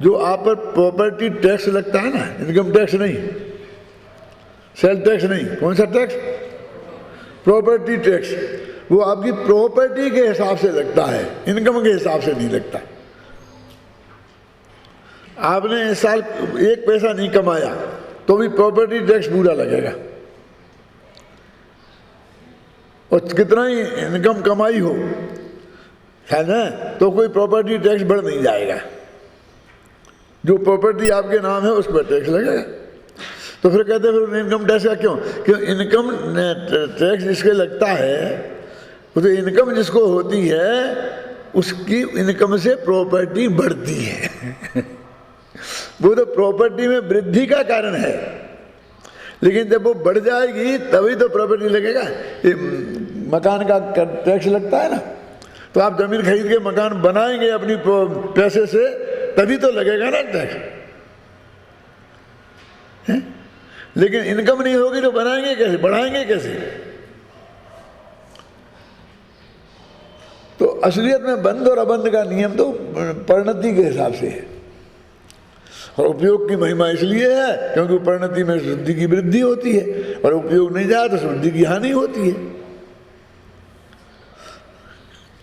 जो आप पर प्रॉपर्टी टैक्स लगता है ना, इनकम टैक्स नहीं, सेल टैक्स नहीं, कौन सा टैक्स? Property tax. वो आपकी प्रॉपर्टी के हिसाब से लगता है, इनकम के हिसाब से नहीं लगता। आपने इस साल 1 पैसा नहीं कमाया तो भी प्रॉपर्टी टैक्स पूरा लगेगा, और कितना ही इनकम कमाई हो है ना, तो कोई प्रॉपर्टी टैक्स बढ़ नहीं जाएगा। जो प्रॉपर्टी आपके नाम है उस पर टैक्स लगेगा। तो फिर कहते हैं फिर इनकम टैक्स का क्यों? क्यों इनकम टैक्स जिसके लगता है, तो इनकम जिसको होती है उसकी इनकम से प्रॉपर्टी बढ़ती है वो तो प्रॉपर्टी में वृद्धि का कारण है, लेकिन जब वो बढ़ जाएगी तभी तो प्रॉपर्टी लगेगा। ये मकान का टैक्स लगता है ना, तो आप जमीन खरीद के मकान बनाएंगे अपनी पैसे से, तभी तो लगेगा ना टैक्स, लेकिन इनकम नहीं होगी तो बनाएंगे कैसे, बढ़ाएंगे कैसे? तो असलियत में बंद और अबंद का नियम तो परिणति के हिसाब से है, और उपयोग की महिमा इसलिए है क्योंकि परिणति में शुद्धि की वृद्धि होती है, और उपयोग नहीं जाए तो शुद्धि की हानि होती है।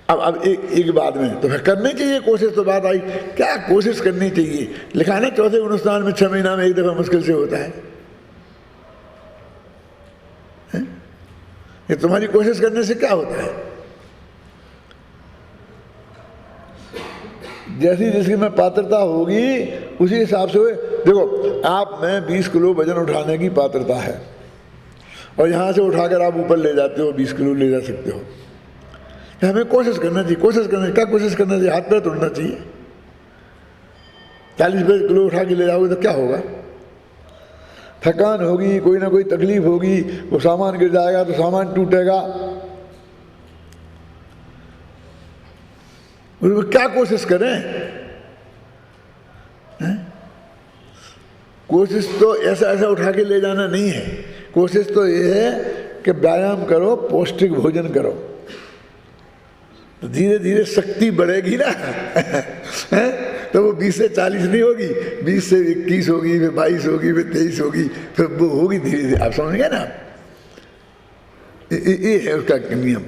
अब एक बात में तो फिर करनी चाहिए कोशिश, तो बात आई क्या कोशिश करनी चाहिए? लिखा है ना चौथे गुणस्थान में 6 महीना में 1 दफा मुश्किल से होता है। ये तुम्हारी कोशिश करने से क्या होता है? जैसी जिसकी में पात्रता होगी उसी हिसाब से। देखो आप में 20 किलो वजन उठाने की पात्रता है, और यहाँ से उठाकर आप ऊपर ले जाते हो, 20 किलो ले जा सकते हो। हमें कोशिश करना चाहिए। कोशिश करना क्या कोशिश करना चाहिए? हाथ पैर तोड़ना चाहिए। 40 किलो उठा के ले जाओगे तो क्या होगा? थकान होगी, कोई ना कोई तकलीफ होगी, वो सामान गिर जाएगा तो सामान टूटेगा। क्या कोशिश करें? कोशिश तो ऐसा ऐसा उठा के ले जाना नहीं है। कोशिश तो ये है कि व्यायाम करो, पौष्टिक भोजन करो, तो धीरे धीरे शक्ति बढ़ेगी ना तो वो 20 से 40 नहीं होगी, 20 से 21 होगी, फिर 22 होगी, फिर 23 होगी, फिर वो होगी धीरे धीरे। आप समझ गए ना? ये है उसका नियम।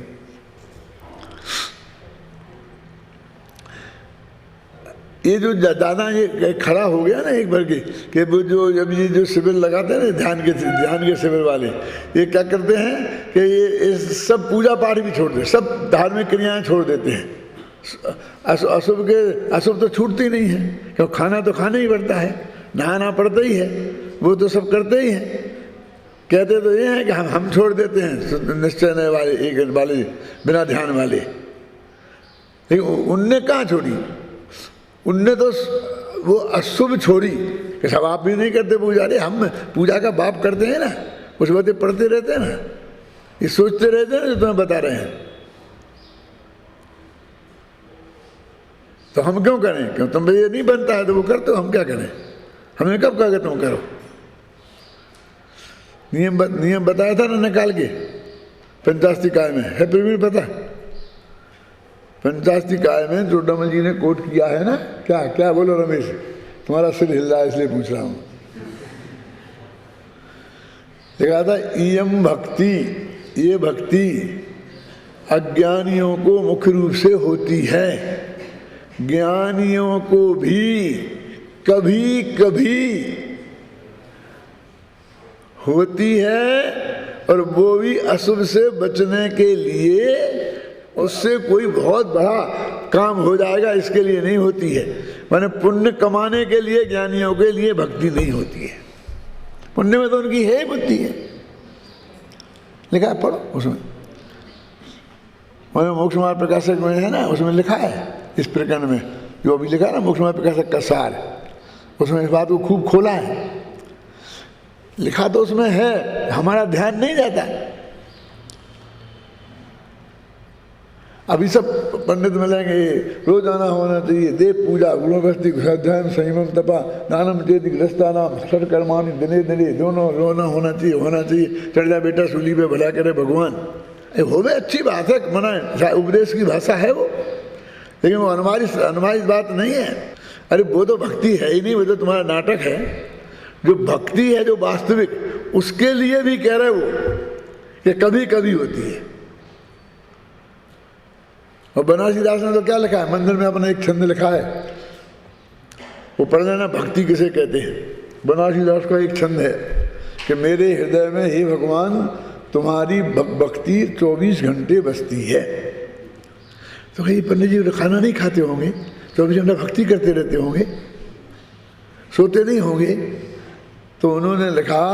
ये जो दादा ये खड़ा हो गया ना एक बार कि वो जो जब ये जो शिविर लगाते हैं ना ध्यान के शिविर वाले, ये क्या करते हैं कि ये सब पूजा पाठ भी छोड़ देते, सब धार्मिक क्रियाएं छोड़ देते हैं। अशुभ तो छूटती नहीं है, क्योंकि खाना तो खाना ही पड़ता है, नहाना पड़ता ही है, वो तो सब करते ही हैं। कहते तो ये हैं कि हम छोड़ देते हैं निश्चय वाले, एक वाले बिना ध्यान वाले, लेकिन उनने कहाँ छोड़ी? उनने तो वो अशुभ छोड़ी कि सब आप भी नहीं करते पूजा। अरे हम पूजा का बाप करते हैं ना, कुछ बातें पढ़ते रहते हैं ना, ये सोचते रहते हैं ना जो तुम्हें बता रहे हैं, तो हम क्यों करें? क्यों तुम ये नहीं बनता है तो वो करते हो, हम क्या करें? हमने कब कहा कि तुम करो? नियम बताया था ना निकाल के पंचास्तिकाय में, है फिर भी पता? पंचास्तिकाय में जो डमल जी ने कोट किया है ना, क्या क्या बोलो रमेश? तुम्हारा सिर हिल रहा है इसलिए पूछ रहा हूं। देखा था इयम भक्ति, ये भक्ति अज्ञानियों को मुख्य रूप से होती है, ज्ञानियों को भी कभी कभी होती है, और वो भी अशुभ से बचने के लिए, उससे कोई बहुत बड़ा काम हो जाएगा इसके लिए नहीं होती है। माने पुण्य कमाने के लिए ज्ञानियों के लिए भक्ति नहीं होती है, पुण्य में तो उनकी है बुद्धि है। लिखा है, पढ़ो उसमें, मोक्ष मार्ग प्रकाशक में है ना, उसमें लिखा है इस प्रकरण में जो अभी लिखा है ना, मोक्ष मार्ग प्रकाशक का सार, उसमें इस बात को खूब खोला है। लिखा तो उसमें है, हमारा ध्यान नहीं जाता। अभी सब पंडित मिलेंगे, रोजाना होना चाहिए देव पूजा, गुणवस्ती, स्वाध्याय, संयम, तपा, दानम, चेति, ग्रस्तानाम, सत्कर्मानि, दिने दिने दोनों रोना होना चाहिए। चढ़ जा बेटा सूली पे, भला करे भगवान। वो भी अच्छी बात है, मना उपदेश की भाषा है वो, लेकिन वो अनुमानित बात नहीं है। अरे वो तो भक्ति है ही नहीं, वो तो तुम्हारा नाटक है। जो भक्ति है जो वास्तविक, उसके लिए भी कह रहे वो कि कभी कभी होती है। और बनारसी दास ने तो क्या लिखा है, मंदिर में अपना एक छंद लिखा है, वो पढ़ लेना, भक्ति किसे कहते हैं। बनारसी दास का एक छंद है कि मेरे हृदय में हे भगवान तुम्हारी भक्ति 24 घंटे बसती है। तो कहीं पंडित जी खाना नहीं खाते होंगे, 24 घंटा भक्ति करते रहते होंगे, सोते नहीं होंगे। तो उन्होंने लिखा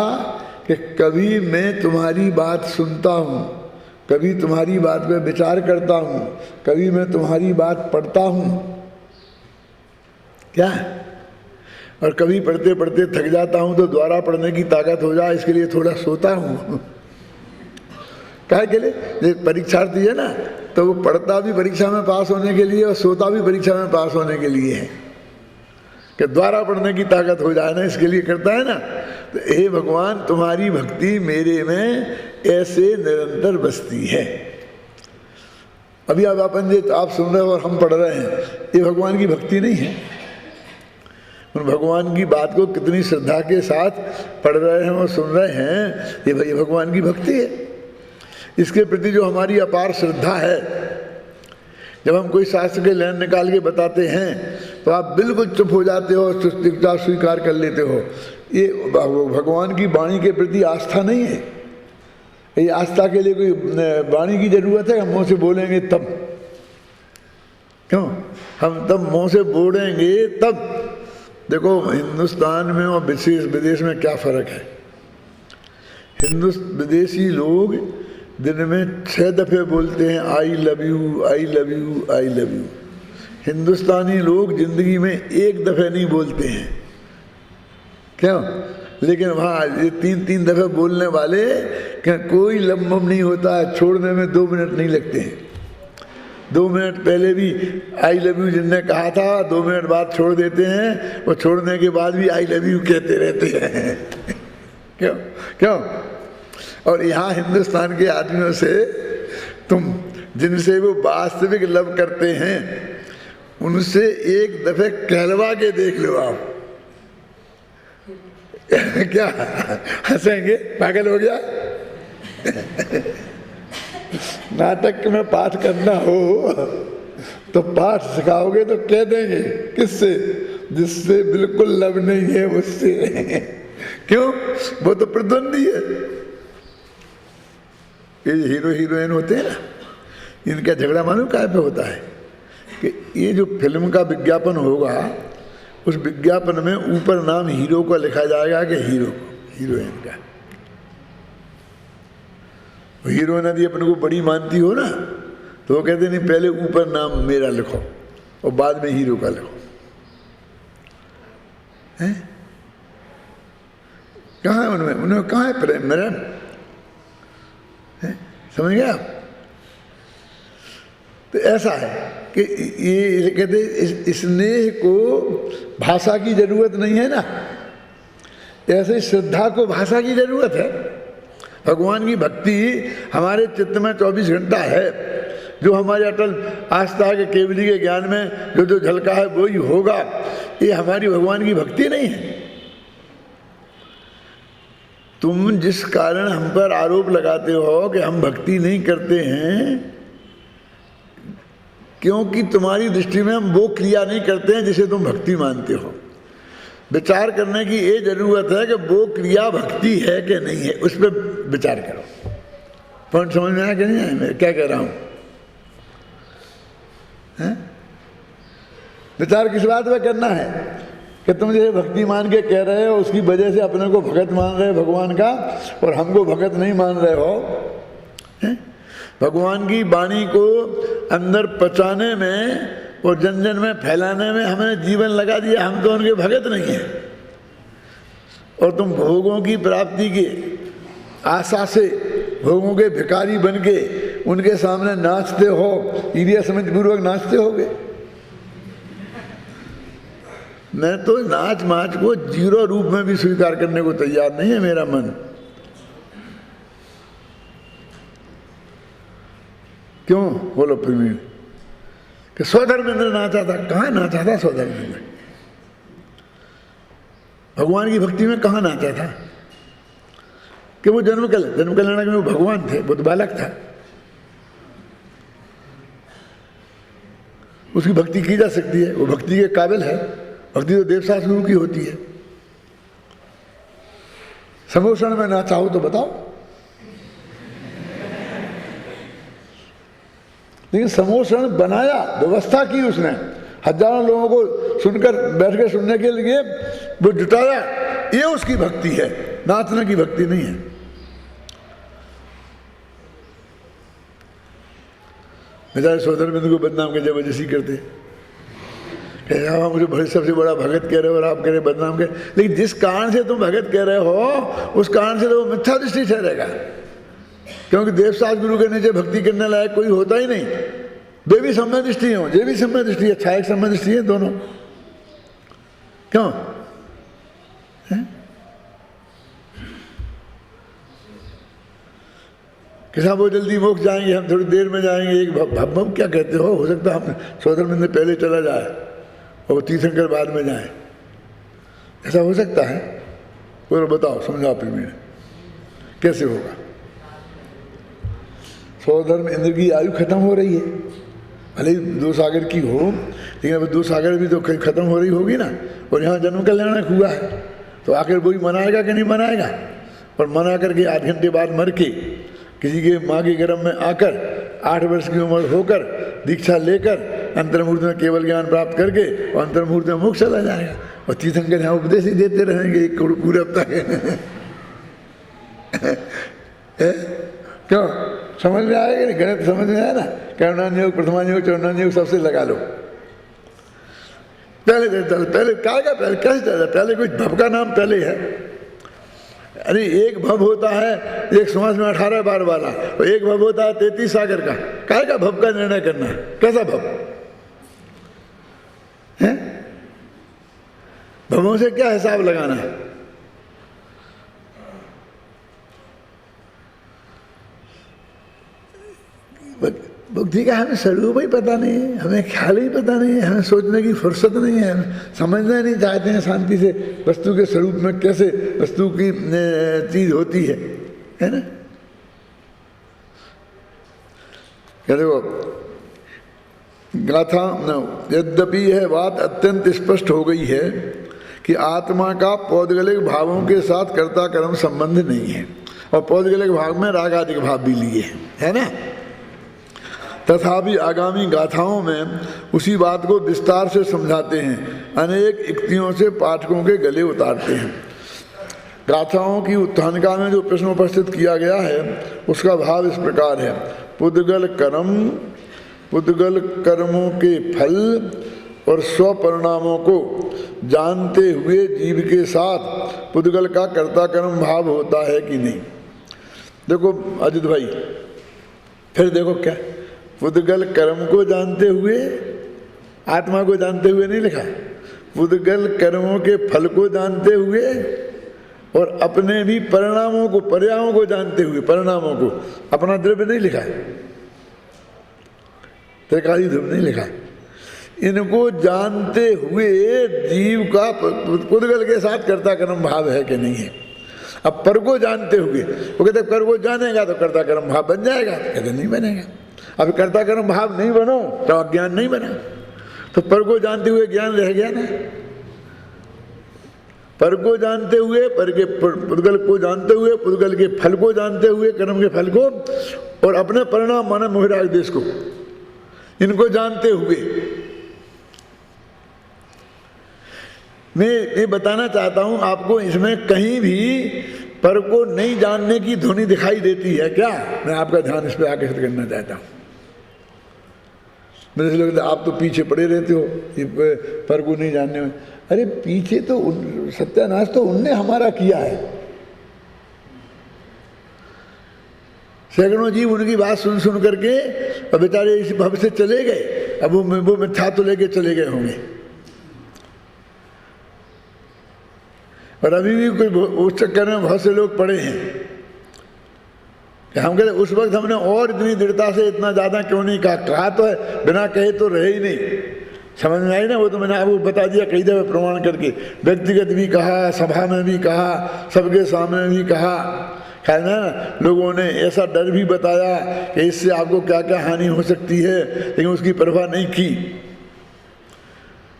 कि कभी मैं तुम्हारी बात सुनता हूँ, कभी तुम्हारी बात पे विचार करता हूँ, कभी मैं तुम्हारी बात पढ़ता हूँ, क्या, और कभी पढ़ते पढ़ते थक जाता हूँ तो दोबारा पढ़ने की ताकत हो जाए इसके लिए थोड़ा सोता हूँ। काहे के लिए, परीक्षार्थी है ना, तो वो पढ़ता भी परीक्षा में पास होने के लिए और सोता भी परीक्षा में पास होने के लिए है, कि द्वारा पढ़ने की ताकत हो जाए ना, इसके लिए करता है ना। तो हे भगवान तुम्हारी भक्ति मेरे में ऐसे निरंतर बसती है। अभी अब अपन जो आप सुन रहे हो और हम पढ़ रहे हैं, ये भगवान की भक्ति नहीं है। उन भगवान की बात को कितनी श्रद्धा के साथ पढ़ रहे हैं और सुन रहे हैं, ये भाई भगवान की भक्ति है। इसके प्रति जो हमारी अपार श्रद्धा है, जब हम कोई शास्त्र के लाइन निकाल के बताते हैं तो आप बिल्कुल चुप हो जाते हो, चुपचाप स्वीकार कर लेते हो। ये भगवान की वाणी के प्रति आस्था नहीं है। ये आस्था के लिए कोई वाणी की जरूरत है? हम मुँह से बोलेंगे तब, क्यों हम तब मुँह से बोलेंगे तब। देखो हिंदुस्तान में और विदेश में क्या फ़र्क है। विदेशी लोग दिन में 6 दफ़े बोलते हैं I love you, I love you, I love you. Hindustani लोग जिंदगी में 1 दफ़े नहीं बोलते हैं, क्यों? लेकिन वहाँ ये 3-3 दफ़े बोलने वाले क्या कोई लम्बम नहीं होता है, छोड़ने में 2 मिनट नहीं लगते हैं। 2 मिनट पहले भी आई लव यू जिनने कहा था, 2 मिनट बाद छोड़ देते हैं, और छोड़ने के बाद भी आई लव यू कहते रहते हैं। क्यों क्यों? और यहाँ हिंदुस्तान के आदमियों से तुम जिनसे वो वास्तविक लव करते हैं उनसे 1 दफ़े कहलवा के देख लो आप। क्या हंसेंगे, पागल हो गया? नाटक में पाठ करना हो तो पाठ सिखाओगे तो कह देंगे, किससे? जिससे बिल्कुल लव नहीं है उससे। क्यों? वो तो प्रतिद्वंदी है। ये हीरो हीरोइन होते हैं ना, इनका झगड़ा मालूम काय पे होता है कि ये जो फिल्म का विज्ञापन होगा, उस विज्ञापन में ऊपर नाम हीरो का लिखा जाएगा कि हीरो हीरोइन का। हीरोइन यदि अपने को बड़ी मानती हो ना, तो वो कहते नहीं पहले ऊपर नाम मेरा लिखो और बाद में हीरो का लिखो। हैं? कहाँ है उनमें कहाँ है प्रेम मेरा? समझ गए आप? तो ऐसा है कि ये कहते स्नेह को भाषा की जरूरत नहीं है ना, ऐसे श्रद्धा को भाषा की जरूरत है। भगवान की भक्ति हमारे चित्त में 24 घंटा है। जो हमारे अटल आस्था के केवली के ज्ञान में जो झलका है वो ही होगा। ये हमारी भगवान की भक्ति नहीं है। तुम जिस कारण हम पर आरोप लगाते हो कि हम भक्ति नहीं करते हैं, क्योंकि तुम्हारी दृष्टि में हम वो क्रिया नहीं करते हैं जिसे तुम भक्ति मानते हो। विचार करने की ये जरूरत है कि वो क्रिया भक्ति है कि नहीं है, उस पर विचार करो। पॉइंट समझ में आया कि नहीं आया मैं क्या कह रहा हूं? विचार किस बात पे करना है कि तुम जैसे भक्ति मान के कह रहे हो, उसकी वजह से अपने को भगत मान रहे हो भगवान का, और हमको भगत नहीं मान रहे हो। भगवान की वाणी को अंदर पचाने में और जन जन में फैलाने में हमने जीवन लगा दिया, हम तो उनके भगत नहीं हैं। और तुम भोगों की प्राप्ति की आशा से भोगों के भिखारी बन के उनके सामने नाचते हो, ईर्ष्या समझ पूर्वक नाचते होगे। मैं तो नाच माच को जीरो रूप में भी स्वीकार करने को तैयार नहीं है मेरा मन। क्यों बोलो प्रवीण? कि स्वधर्मेंद्र नाचा था। कहाँ नाचा था स्वधर्मेंद्र? भगवान की भक्ति में कहाँ नाचा था कि वो जन्म कल्याणक में वो भगवान थे, वो तो बालक था। उसकी भक्ति की जा सकती है, वो भक्ति के काबिल है। भक्ति तो देवशास्त्र गुरु की होती है। समोषण में ना चाहो तो बताओ, लेकिन समोषण बनाया, व्यवस्था की उसने, हजारों लोगों को सुनकर बैठ के सुनने के लिए वो जुटाया, ये उसकी भक्ति है, नाचने की भक्ति नहीं है। बेचारे सोदर बिंदु को बदनाम के जबरदस्ती करते, आप मुझे बड़े सबसे बड़ा भगत कह रहे हो और आप कह रहे बदनाम कह, लेकिन जिस कारण से तुम भगत कह रहे हो उस कारण से तो वो मिथ्या दृष्टि ठहरेगा, क्योंकि देवशास्त्र गुरु के नीचे भक्ति करने लायक कोई होता ही नहीं। देवी सम्य दृष्टि हो, ये भी सम्य दृष्टि है, छायक सम्य दृष्टि है, दोनों। क्यों है? कि साहब वो जल्दी मोक्ष जाएंगे, हम थोड़ी देर में जाएंगे, एक भम क्या कहते हो सकता है हम सोदर बिंदु पहले चला जाए और तीर्थंकर बाद में जाए, ऐसा हो सकता है? बोलो बताओ, समझाओ फिर मेरे, कैसे होगा? स्वधर्म इंद्र की आयु खत्म हो रही है, भले ही 2 सागर की हो, लेकिन अब 2 सागर भी तो खत्म हो रही होगी ना, और यहाँ जन्म कल्याणक हुआ है, तो आखिर वही मनाएगा कि नहीं मनाएगा? और मना करके 8 घंटे बाद मर के किसी के माँ के गर्भ में आकर 8 वर्ष की उम्र होकर दीक्षा लेकर अंतर्मुहूर्त में केवल ज्ञान प्राप्त करके और अंतर्मुहूर्त में मोक्ष चला जाएगा, और तीर्थंकर यहाँ उपदेश ही देते रहेंगे एक पूरे हफ्ता के। क्यों, समझ में आएगा नहीं? गणित समझ में आया ना? कर्णान्योग, प्रथमान्योग, चौर्णान्योग सबसे लगा लो। पहले क्या का पहले कैसे चलता? पहले कुछ भव का नाम पहले है। अरे एक भव होता है एक समाज में 18 बार वाला, और एक भव होता है 33 सागर का। काय का भव का निर्णय करना है? कैसा भव है? भवों से क्या हिसाब लगाना है? भक्ति का हमें स्वरूप ही पता नहीं है, हमें ख्याल ही पता नहीं है, हमें सोचने की फुर्सत नहीं है, हम समझना नहीं चाहते हैं शांति से वस्तु के स्वरूप में कैसे वस्तु की चीज होती है ना? क्या देखो गाथा, यद्यपि यह बात अत्यंत स्पष्ट हो गई है कि आत्मा का पौद्गलिक भावों के साथ कर्ता कर्म संबंध नहीं है, और पौद्गलिक भाव में राग आदि भाव भी लिए है ना। तथापि आगामी गाथाओं में उसी बात को विस्तार से समझाते हैं, अनेक युक्तियों से पाठकों के गले उतारते हैं। गाथाओं की उत्थानिका में जो प्रश्न उपस्थित किया गया है उसका भाव इस प्रकार है। पुद्गल कर्मों के फल और स्व परिणामों को जानते हुए जीव के साथ पुद्गल का कर्ता कर्म भाव होता है कि नहीं। देखो अजित भाई, फिर देखो क्या, पुद्गल कर्म को जानते हुए, आत्मा को जानते हुए नहीं लिखा, पुद्गल कर्मों के फल को जानते हुए और अपने भी परिणामों को, पर्यायों को जानते हुए, परिणामों को, अपना द्रव्य नहीं लिखा, त्रिकाली ध्रुव नहीं लिखा, इनको जानते हुए जीव का पुद्गल के साथ कर्ता कर्म भाव है कि नहीं है। अब पर को जानते हुए, वो कहते पर को जानेगा तो कर्ता कर्म भाव बन जाएगा, कहते नहीं बनेगा। अब कर्ता कर्म भाव नहीं बनो तो अज्ञान नहीं बना, तो पर को जानते हुए ज्ञान रह गया ना। पर को जानते हुए, पर के पुद्गल को जानते हुए, पुद्गल के फल को जानते हुए, कर्म के फल को, और अपने परिणाम माना मोहराग देश को, इनको जानते हुए मैं ये बताना चाहता हूं आपको, इसमें कहीं भी पर को नहीं जानने की ध्वनि दिखाई देती है क्या? मैं आपका ध्यान इस पर आकर्षित करना चाहता हूं। मेरे से लगता है आप तो पीछे पड़े रहते हो ये पर को नहीं जानने में। अरे पीछे तो सत्यानाश तो उनने हमारा किया है। सैकड़ों जीव उनकी बात सुन सुन करके अब बेचारे इस भव से चले गए, अब वो मिथ्या तो लेके चले गए होंगे, और अभी भी उस चक्कर में बहुत से लोग पड़े हैं कि हम कहते उस वक्त हमने और इतनी दृढ़ता से इतना ज़्यादा क्यों नहीं कहा। कहा तो है, बिना कहे तो रहे ही नहीं, समझ में आई ना? वो तो मैंने आपको बता दिया कई दफ़े प्रमाण करके, व्यक्तिगत भी कहा, सभा में भी कहा, सबके सामने भी कहा, है ना। लोगों ने ऐसा डर भी बताया कि इससे आपको क्या क्या हानि हो सकती है, लेकिन उसकी परवाह नहीं की।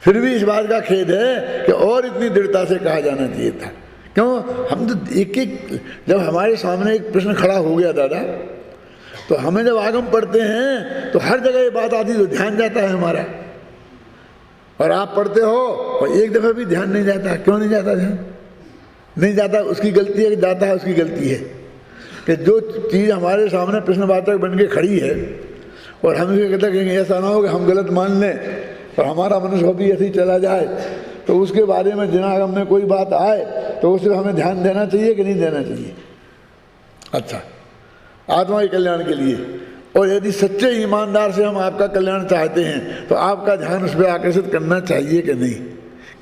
फिर भी इस बात का खेद है कि और इतनी दृढ़ता से कहा जाना चाहिए था। क्यों? हम तो एक एक, जब हमारे सामने एक प्रश्न खड़ा हो गया दादा, तो हमें जब आगम पढ़ते हैं तो हर जगह ये बात आती तो ध्यान जाता है हमारा, और आप पढ़ते हो और एक दफ़ा भी ध्यान नहीं जाता। क्यों नहीं जाता ध्यान? नहीं जाता, उसकी गलती है कि जाता है उसकी गलती है? कि जो चीज़ हमारे सामने प्रश्नवाचक बन के खड़ी है और हम इसे कहते हैं कि ऐसा ना हो कि हम गलत मान लें और हमारा मनुष्य भी ऐसे ही चला जाए, तो उसके बारे में जनागम में कोई बात आए तो उसे हमें ध्यान देना चाहिए कि नहीं देना चाहिए? अच्छा, आत्मा के कल्याण के लिए। और यदि सच्चे ईमानदार से हम आपका कल्याण चाहते हैं तो आपका ध्यान उस पर आकर्षित करना चाहिए कि नहीं?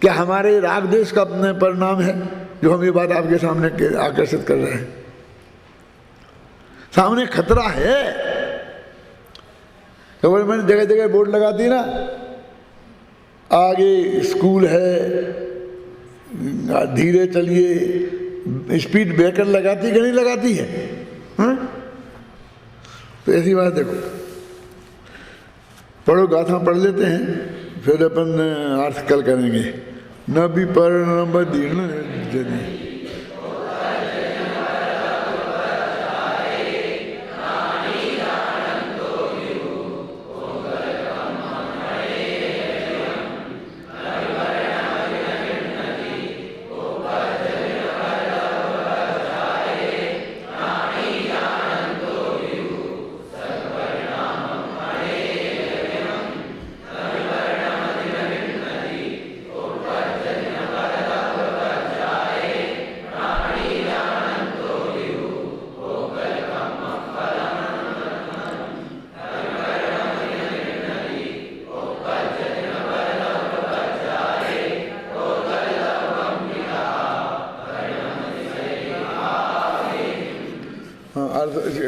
क्या हमारे राग द्वेष का अपने परिणाम है जो हम ये बात आपके सामने आकर्षित कर रहे हैं? सामने खतरा है। तो मैंने जगह जगह बोर्ड लगाती ना, आगे स्कूल है, धीरे चलिए, स्पीड ब्रेकर लगाती कि नहीं लगाती है? हाँ? तो ऐसी बात देखो, पढ़ो, गाथा पढ़ लेते हैं, फिर अपन अर्थ कल करेंगे। न भी पर न बदीर्ण जदी,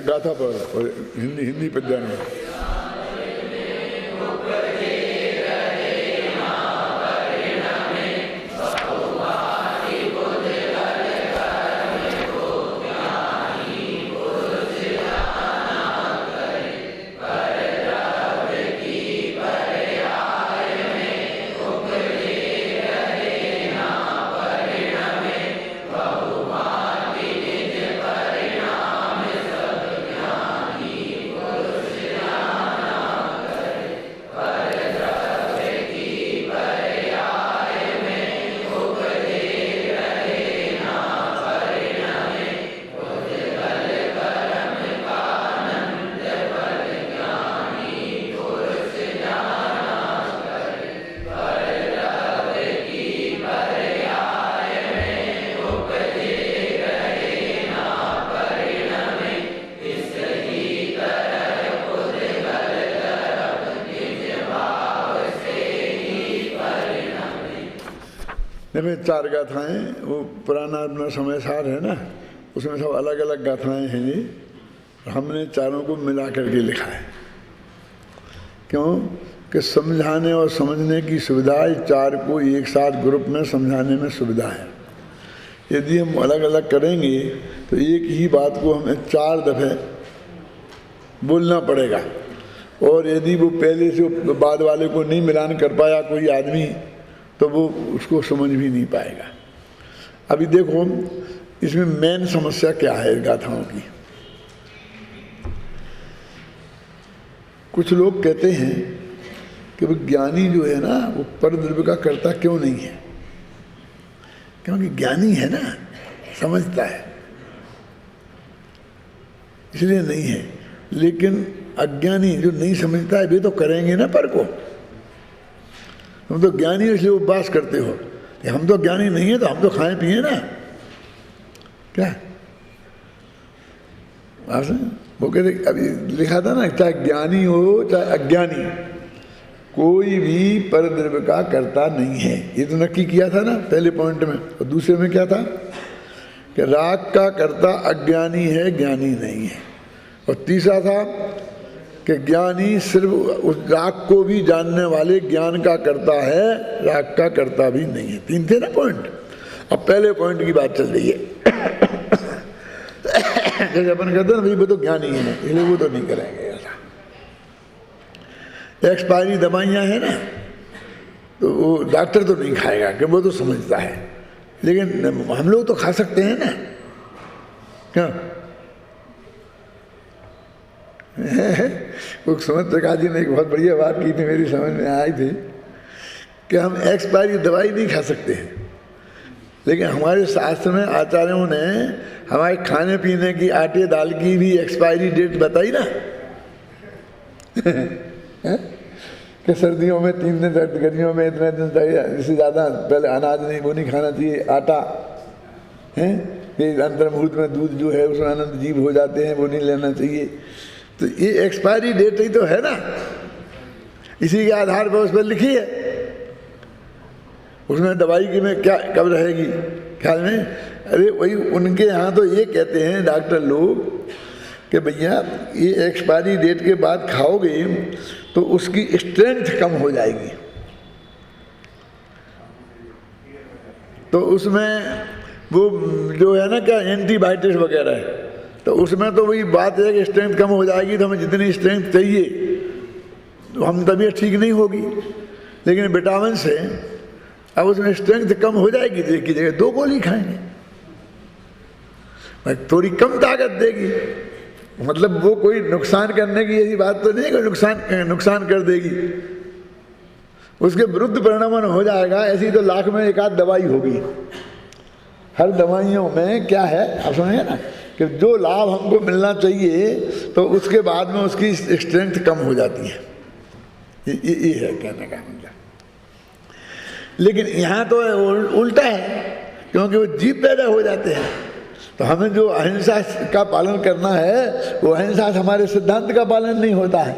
गाथा पढ़ो, हिंदी पद्य में। इसमें 4 गाथाएँ, वो पुराना अपना समय सार है ना, उसमें सब अलग अलग गाथाएँ हैं जी। हमने चारों को मिला करके लिखा है। क्यों? कि समझाने और समझने की सुविधा, 4 को एक साथ ग्रुप में समझाने में सुविधा है। यदि हम अलग अलग करेंगे तो एक ही बात को हमें 4 दफ़े बोलना पड़ेगा, और यदि वो पहले से बाद वाले को नहीं मिलान कर पाया कोई आदमी तो वो उसको समझ भी नहीं पाएगा। अभी देखो इसमें मेन समस्या क्या है गाथाओं की। कुछ लोग कहते हैं कि वो ज्ञानी जो है ना वो परद्रव्य का कर्ता क्यों नहीं है? क्योंकि ज्ञानी है ना, समझता है, इसलिए नहीं है। लेकिन अज्ञानी जो नहीं समझता है वे तो करेंगे ना पर को। तुम तो ज्ञानी इसलिए उपवास करते हो, हम तो ज्ञानी नहीं है तो हम तो खाएं पिए ना, क्या वो कहते अभी लिखा था ना, चाहे ज्ञानी हो चाहे अज्ञानी, कोई भी परद्रव्य का कर्ता नहीं है। ये तो नक्की किया था ना पहले पॉइंट में। और दूसरे में क्या था कि राग का कर्ता अज्ञानी है, ज्ञानी नहीं है। और तीसरा था कि ज्ञानी सिर्फ उस राग को भी जानने वाले ज्ञान का करता है, राग का करता भी नहीं है। 3 थे ना पॉइंट। अब पहले पॉइंट की बात चल रही है। जैसे अपन कहते हैं ना भाई वो तो ज्ञानी है, इसलिए वो तो नहीं करेंगे ऐसा। एक्सपायरी दवाइयाँ हैं ना, तो वो डॉक्टर तो नहीं खाएगा कि वो तो समझता है, लेकिन हम लोग तो खा सकते हैं ना। क्या वो सुमत प्रकाश जी ने एक बहुत बढ़िया बात की थी, मेरी समझ में आई थी कि हम एक्सपायरी दवाई नहीं खा सकते हैं, लेकिन हमारे शास्त्र में आचार्यों ने हमारे खाने पीने की आटे दाल की भी एक्सपायरी डेट बताई ना। कि सर्दियों में 3 दिन, गर्मियों में इतने दिन चाहिए, इससे ज़्यादा पहले अनाज नहीं, वो नहीं खाना चाहिए, आटा है कि अंतर मुहूर्त में दूध जो है उसमें अनंत जीव हो जाते हैं, वो नहीं लेना चाहिए। तो ये एक्सपायरी डेट ही तो है ना, इसी के आधार पर उस पर लिखी है। उसमें दवाई की में क्या कब रहेगी ख्याल में? अरे वही उनके यहाँ तो ये कहते हैं डॉक्टर लोग कि भैया ये एक्सपायरी डेट के बाद खाओगे तो उसकी स्ट्रेंथ कम हो जाएगी। तो उसमें वो जो है ना क्या एंटीबायोटिक्स वगैरह है, तो उसमें तो वही बात है कि स्ट्रेंथ कम हो जाएगी, तो हमें जितनी स्ट्रेंथ चाहिए तो हम तबीयत ठीक नहीं होगी। लेकिन विटामिन से अब उसमें स्ट्रेंथ कम हो जाएगी, तो एक की जगह 2 गोली खाएंगे, थोड़ी कम ताकत देगी। मतलब वो कोई नुकसान करने की ऐसी बात तो नहीं है कि नुकसान कर देगी, उसके विरुद्ध परिणाम हो जाएगा। ऐसी तो लाख में एक आध दवाई होगी। हर दवाइयों में क्या है आप समझे ना, कि जो लाभ हमको मिलना चाहिए तो उसके बाद में उसकी स्ट्रेंथ कम हो जाती है। ये है कहने का मतलब। लेकिन यहाँ तो उल्टा है, क्योंकि वो जीव पैदा हो जाते हैं। तो हमें जो अहिंसा का पालन करना है, वो अहिंसा हमारे सिद्धांत का पालन नहीं होता है।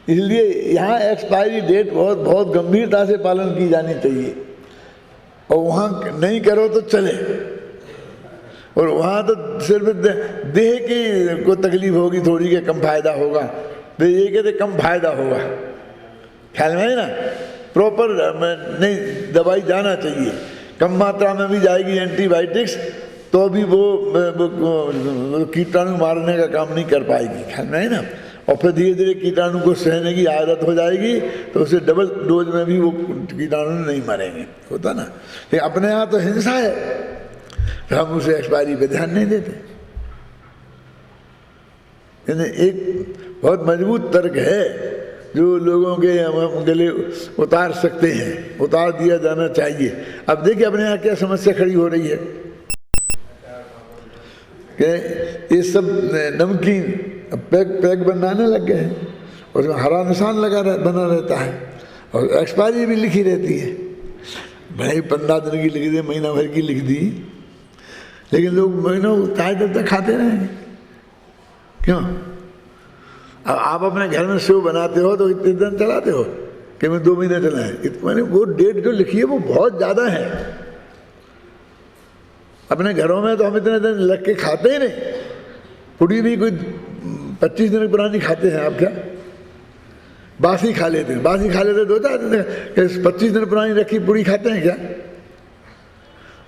इसलिए यहाँ एक्सपायरी डेट बहुत बहुत गंभीरता से पालन की जानी चाहिए, और वहाँ नहीं करो तो चले। और वहाँ तो सिर्फ देह की को तकलीफ होगी थोड़ी, के कम फायदा होगा, तो ये कहते कम फायदा होगा। ख्याल में है ना, प्रॉपर नहीं दवाई जाना चाहिए, कम मात्रा में भी जाएगी एंटीबायोटिक्स तो भी वो कीटाणु मारने का काम नहीं कर पाएगी। ख्याल में है ना। और फिर धीरे धीरे कीटाणु को सहने की आदत हो जाएगी, तो उसे डबल डोज में भी वो कीटाणु नहीं मरेंगे, होता ना। लेकिन अपने यहाँ तो हिंसा है, तो हम उसे एक्सपायरी पे ध्यान नहीं देते। एक बहुत मजबूत तर्क है जो लोगों के लिए उतार सकते हैं, उतार दिया जाना चाहिए। अब देखिए अपने यहाँ क्या समस्या खड़ी हो रही है कि ये सब नमकीन पैक बनाने लग गए हैं, और उसमें हरा निशान बना रहता है, और एक्सपायरी भी लिखी रहती है। भाई 15 दिन की लिख दी, महीना भर की लिख दी, लेकिन लोग महीनों ताज़े तब तक खाते रहेंगे। क्यों? अब आप अपने घर में सेव बनाते हो तो इतने दिन चलाते हो कि मैं 2 महीने चलाएं, मैंने वो डेट जो लिखी है वो बहुत ज़्यादा है। अपने घरों में तो हम इतने दिन लग के खाते ही नहीं। पुड़ी भी कोई 25 दिन पुरानी खाते हैं आप क्या? बासी खा लेते हैं, बासी खा लेते 2-4 दिन, 25 दिन पुरानी रखी पुड़ी खाते हैं क्या?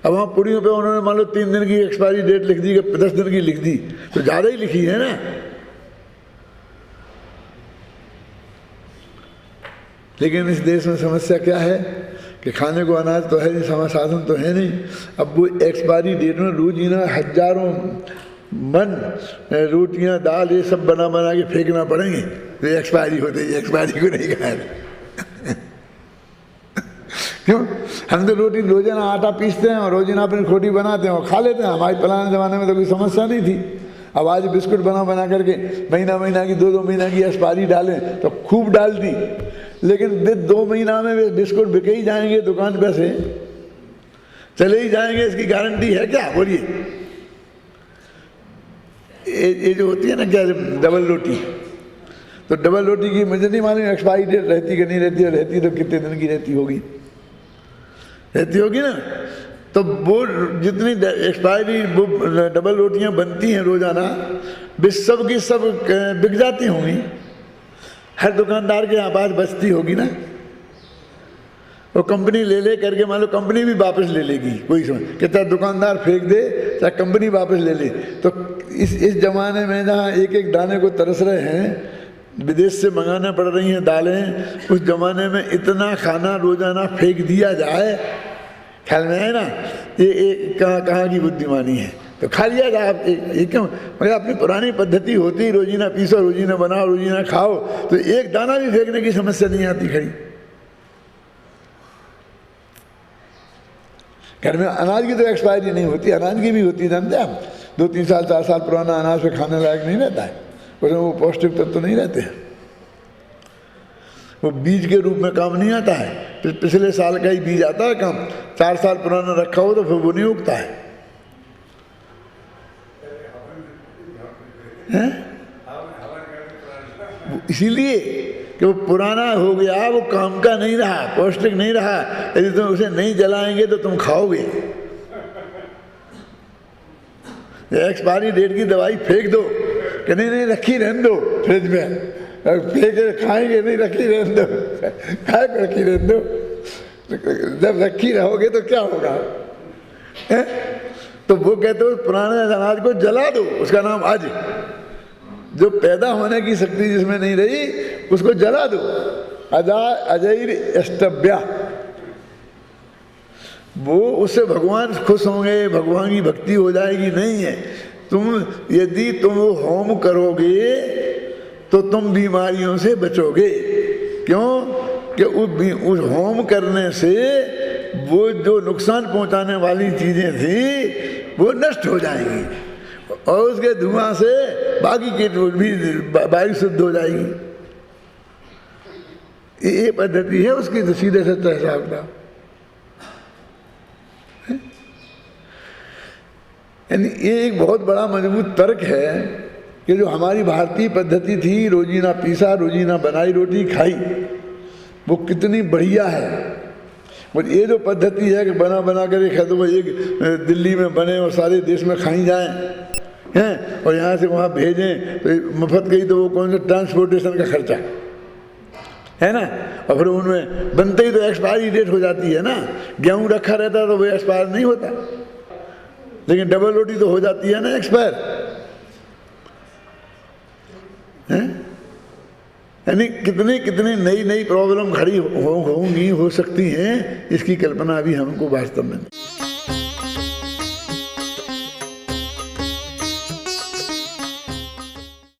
अब वहाँ पुड़ियों पे उन्होंने मान लो 3 दिन की एक्सपायरी डेट लिख दी, 10 दिन की लिख दी, तो ज़्यादा ही लिखी है ना। लेकिन इस देश में समस्या क्या है कि खाने को अनाज तो है नहीं, साधन तो है नहीं। अब वो एक्सपायरी डेट में रोजीना हजारों मन रोटियां दाल ये सब बना के फेंकना पड़ेंगे, तो एक्सपायरी होते ही एक्सपायरी को नहीं खाए। क्यों? हम तो रोजाना आटा पीसते हैं और रोजाना अपनी रोटी बनाते हैं और खा लेते हैं। हमारे पुराने ज़माने में तो कोई समस्या नहीं थी। अब आज बिस्कुट बना करके महीना की 2-2 महीना की एक्सपायरी डालें तो खूब डाल दी, लेकिन 2 महीना में बिस्कुट बिके ही जाएंगे, दुकान पे से चले ही जाएंगे, इसकी गारंटी है क्या? बोलिए। ये जो होती है ना क्या डबल रोटी, तो डबल रोटी की मुझे नहीं मालूम एक्सपायरी डेट रहती कि नहीं रहती, और रहती तो कितने दिन की रहती होगी ना। तो वो जितनी एक्सपायरी वो डबल रोटियां बनती हैं रोजाना, सब की सब बिक जाती होंगी। हर दुकानदार के यहाँ पास बचती होगी ना, वो कंपनी ले करके, मान लो कंपनी भी वापस ले लेगी, कोई समझ कि चाहे दुकानदार फेंक दे चाहे कंपनी वापस ले ले। तो इस ज़माने में जहाँ एक एक दाने को तरस रहे हैं, विदेश से मंगाना पड़ रही हैं दालें, उस ज़माने में इतना खाना रोज़ाना फेंक दिया जाए, ख्याल में है ना, ये कहाँ की बुद्धिमानी है। तो खा लिया जाए आप, ये क्यों, मगर अपनी पुरानी पद्धति होती, रोजीना पीसो, रोजीना बनाओ, रोजीना खाओ, तो एक दाना भी फेंकने की समस्या नहीं आती खड़ी। घर में अनाज की तो एक्सपायरी नहीं होती, अनाज की भी होती है, जानते हैं आप, 2-3 साल 4 साल पुराना अनाज पे खाने लायक नहीं रहता है, उसमें वो पौष्टिक तत्व तो नहीं रहते हैं, वो बीज के रूप में काम नहीं आता है। पिछले साल का ही बीज आता है काम, 4 साल पुराना रखा हो तो फिर वो नहीं उगता है, हैं? इसीलिए कि वो पुराना हो गया, वो काम का नहीं रहा, पौष्टिक नहीं रहा, यदि तुम उसे नहीं जलाएंगे तो तुम खाओगे। एक्सपायरी डेट की दवाई फेंक दो कि नहीं रखी रहने दो फ्रिज में, फेंक खाएंगे नहीं, रखी रहने दो, खाए को रखी रहने दो, जब रखी रहोगे तो क्या होगा, है? तो वो कहते हो पुराने अनाज को जला दो, उसका नाम आज, जो पैदा होने की शक्ति जिसमें नहीं रही उसको जला दो, अजैर अष्टभ्या, वो उससे भगवान खुश होंगे, भगवान की भक्ति हो जाएगी, नहीं है। यदि तुम होम करोगे तो तुम बीमारियों से बचोगे, क्यों कि उस होम करने से वो जो नुकसान पहुंचाने वाली चीज़ें थी वो नष्ट हो जाएंगी, और उसके धुआं से बाकी की भी वायु शुद्ध हो जाएगी। ये पद्धति है उसकी, तो सीधे सच्चा हिसाब का, यानी ये एक बहुत बड़ा मजबूत तर्क है कि जो हमारी भारतीय पद्धति थी, रोजीना पीसा, रोजीना बनाई, रोटी खाई, वो कितनी बढ़िया है। और ये जो पद्धति है कि बना बना कर एक दिल्ली में बने और सारे देश में खाई जाएं, हैं, और यहाँ से वहाँ भेजें, तो मुफ्त गई तो वो कौन सा ट्रांसपोर्टेशन का खर्चा है ना, और फिर उनमें बनते ही तो एक्सपायरी डेट हो जाती है ना। गेहूँ रखा रहता तो वो एक्सपायर नहीं होता, लेकिन डबल रोटी तो हो जाती है ना एक्सपायर, हैं? यानी कितनी कितनी नई नई प्रॉब्लम खड़ी होंगी, हो सकती हैं, इसकी कल्पना अभी हमको वास्तव में नहीं।